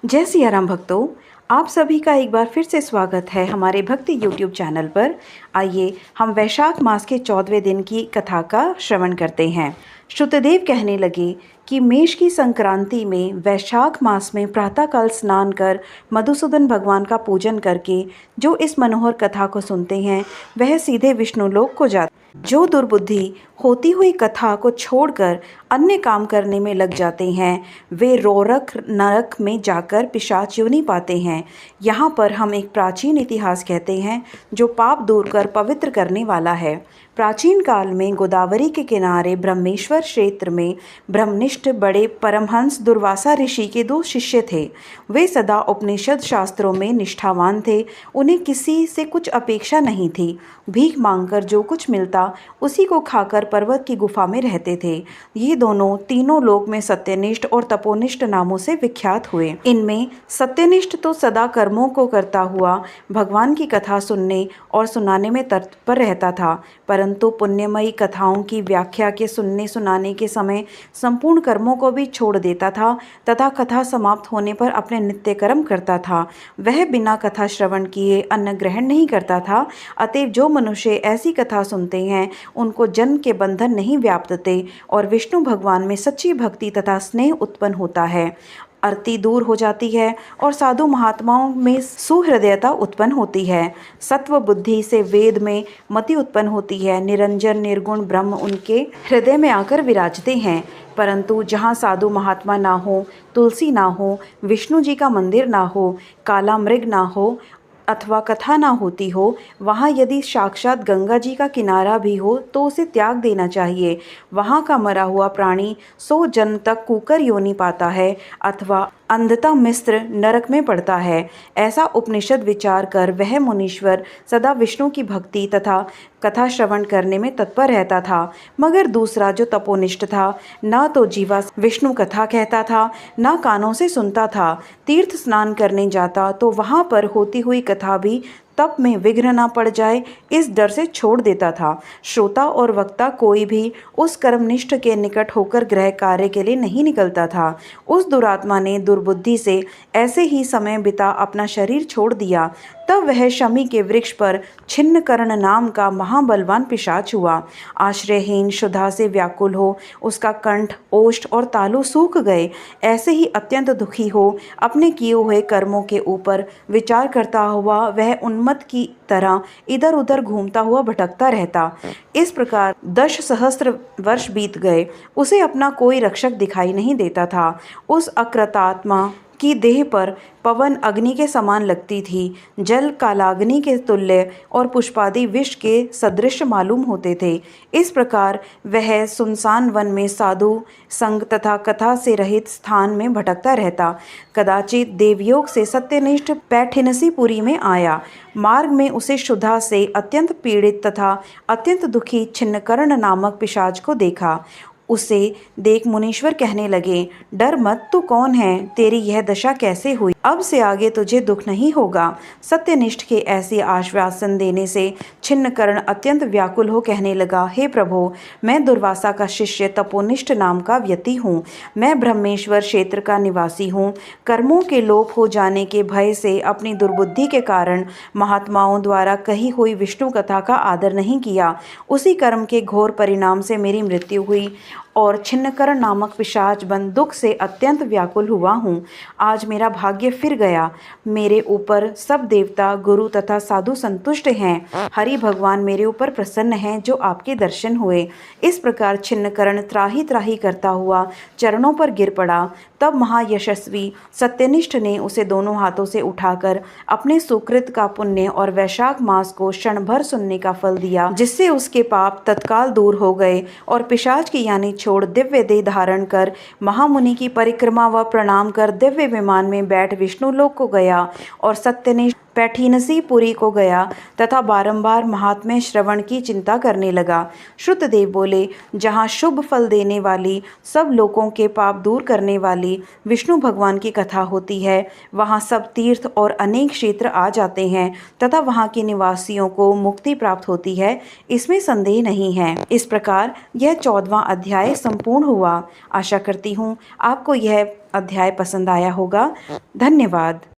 जय सिया राम भक्तों, आप सभी का एक बार फिर से स्वागत है हमारे भक्ति यूट्यूब चैनल पर। आइए हम वैशाख मास के 14वें दिन की कथा का श्रवण करते हैं। श्रुतदेव कहने लगे कि मेष की संक्रांति में वैशाख मास में प्रातःकाल स्नान कर मधुसूदन भगवान का पूजन करके जो इस मनोहर कथा को सुनते हैं वह सीधे विष्णुलोक को जाते। जो दुर्बुद्धि होती हुई कथा को छोड़कर अन्य काम करने में लग जाते हैं वे रोरक नरक में जाकर पिशाच योनि पाते हैं। यहाँ पर हम एक प्राचीन इतिहास कहते हैं जो पाप दूर कर पवित्र करने वाला है। प्राचीन काल में गोदावरी के किनारे ब्रह्मेश्वर क्षेत्र में ब्रह्मनिष्ठ बड़े परमहंस दुर्वासा ऋषि के 2 शिष्य थे। वे सदा उपनिषद शास्त्रों में निष्ठावान थे। उन्हें किसी से कुछ अपेक्षा नहीं थी। भीख मांगकर जो कुछ मिलता उसी को खाकर पर्वत की गुफा में रहते थे। ये दोनों तीनों लोक में सत्यनिष्ठ और तपोनिष्ठ नामों से विख्यात हुए। इनमें सत्यनिष्ठ तो सदा कर्मों को करता हुआ भगवान की कथा सुनने और सुनाने में तत्पर रहता था, परंतु पुण्यमयी कथाओं की व्याख्या के सुनने सुनाने के समय संपूर्ण कर्मों को भी छोड़ देता था तथा कथा समाप्त होने पर अपने नित्य कर्म करता था। वह बिना कथा श्रवण किए अन्न ग्रहण नहीं करता था। अतएव जो मनुष्य ऐसी कथा सुनते हैं उनको जन्म के बंधन नहीं व्याप्तते और विष्णु भगवान में सच्ची भक्ति तथा स्नेह उत्पन्न होता है। आरती दूर हो जाती है और साधु महात्माओं में सुहृदयता उत्पन्न होती है। सत्व बुद्धि से वेद में मति उत्पन्न होती है। निरंजन निर्गुण ब्रह्म उनके हृदय में आकर विराजते हैं। परंतु जहाँ साधु महात्मा ना हो, तुलसी ना हो, विष्णु जी का मंदिर ना हो, काला मृग ना हो अथवा कथा ना होती हो, वहाँ यदि साक्षात गंगा जी का किनारा भी हो तो उसे त्याग देना चाहिए। वहाँ का मरा हुआ प्राणी 100 जन्म तक कुकर योनि पाता है अथवा अंधता मिस्र नरक में पड़ता है। ऐसा उपनिषद विचार कर वह मुनीश्वर सदा विष्णु की भक्ति तथा कथा श्रवण करने में तत्पर रहता था। मगर दूसरा जो तपोनिष्ठ था, न तो जीवा विष्णु कथा कहता था न कानों से सुनता था। तीर्थ स्नान करने जाता तो वहाँ पर होती हुई कथा भी तप में विघ्न न पड़ जाए इस डर से छोड़ देता था। श्रोता और वक्ता कोई भी उस कर्मनिष्ठ के निकट होकर गृह कार्य के लिए नहीं निकलता था। उस दुरात्मा ने दुर्बुद्धि से ऐसे ही समय बिता अपना शरीर छोड़ दिया। तब वह शमी के वृक्ष पर छिन्नकर्ण नाम का महाबलवान पिशाच हुआ। आश्रयहीन क्षुधा से व्याकुल हो उसका कंठ, ओष्ठ और तालु सूख गए। ऐसे ही अत्यंत दुखी हो अपने किए हुए कर्मों के ऊपर विचार करता हुआ वह उन्मत्त की तरह इधर उधर घूमता हुआ भटकता रहता। इस प्रकार 10 सहस्त्र वर्ष बीत गए। उसे अपना कोई रक्षक दिखाई नहीं देता था। उस अकृतात्मा की देह पर पवन अग्नि के समान लगती थी, जल कालाग्नि के तुल्य और पुष्पादि विष के सदृश मालूम होते थे। इस प्रकार वह सुनसान वन में साधु संग तथा कथा से रहित स्थान में भटकता रहता। कदाचित देवयोग से सत्यनिष्ठ पैठिनसीपुरी में आया। मार्ग में उसे क्षुधा से अत्यंत पीड़ित तथा अत्यंत दुखी छिन्नकर्ण नामक पिशाच को देखा। उसे देख मुनीश्वर कहने लगे, डर मत, तू कौन है? तेरी यह दशा कैसे हुई? अब से आगे तुझे दुख नहीं होगा। सत्यनिष्ठ के ऐसे आश्वासन देने से छिन्नकर्ण अत्यंत व्याकुल हो कहने लगा, हे प्रभो, मैं दुर्वासा का शिष्य तपोनिष्ठ नाम का व्यक्ति हूँ। मैं ब्रह्मेश्वर क्षेत्र का निवासी हूँ। कर्मों के लोप हो जाने के भय से अपनी दुर्बुद्धि के कारण महात्माओं द्वारा कही हुई विष्णु कथा का आदर नहीं किया। उसी कर्म के घोर परिणाम से मेरी मृत्यु हुई और छिन्नकर्ण नामक पिशाच बन दुख से अत्यंत व्याकुल हुआ हूँ। आज मेरा भाग्य फिर गया। मेरे ऊपर सब देवता, गुरु तथा साधु संतुष्ट हैं। हरि भगवान मेरे ऊपर प्रसन्न हैं जो आपके दर्शन हुए। इस प्रकार छिन्नकर्ण त्राही त्राही करता हुआ चरणों पर गिर पड़ा। तब महायशस्वी सत्यनिष्ठ ने उसे दोनों हाथों से उठाकर अपने सुकृत का पुण्य और वैशाख मास को क्षण भर सुनने का फल दिया, जिससे उसके पाप तत्काल दूर हो गए और पिशाच की यानी छोड़ दिव्य देह धारण कर महामुनि की परिक्रमा व प्रणाम कर दिव्य विमान में बैठ विष्णुलोक को गया और सत्यनिष्ठ पैठिनसीपुरी को गया तथा बारंबार महात्म्य श्रवण की चिंता करने लगा। श्रुतदेव बोले, जहाँ शुभ फल देने वाली, सब लोगों के पाप दूर करने वाली विष्णु भगवान की कथा होती है, वहाँ सब तीर्थ और अनेक क्षेत्र आ जाते हैं तथा वहाँ के निवासियों को मुक्ति प्राप्त होती है, इसमें संदेह नहीं है। इस प्रकार यह 14वां अध्याय अध्याय संपूर्ण हुआ। आशा करती हूँ आपको यह अध्याय पसंद आया होगा। धन्यवाद।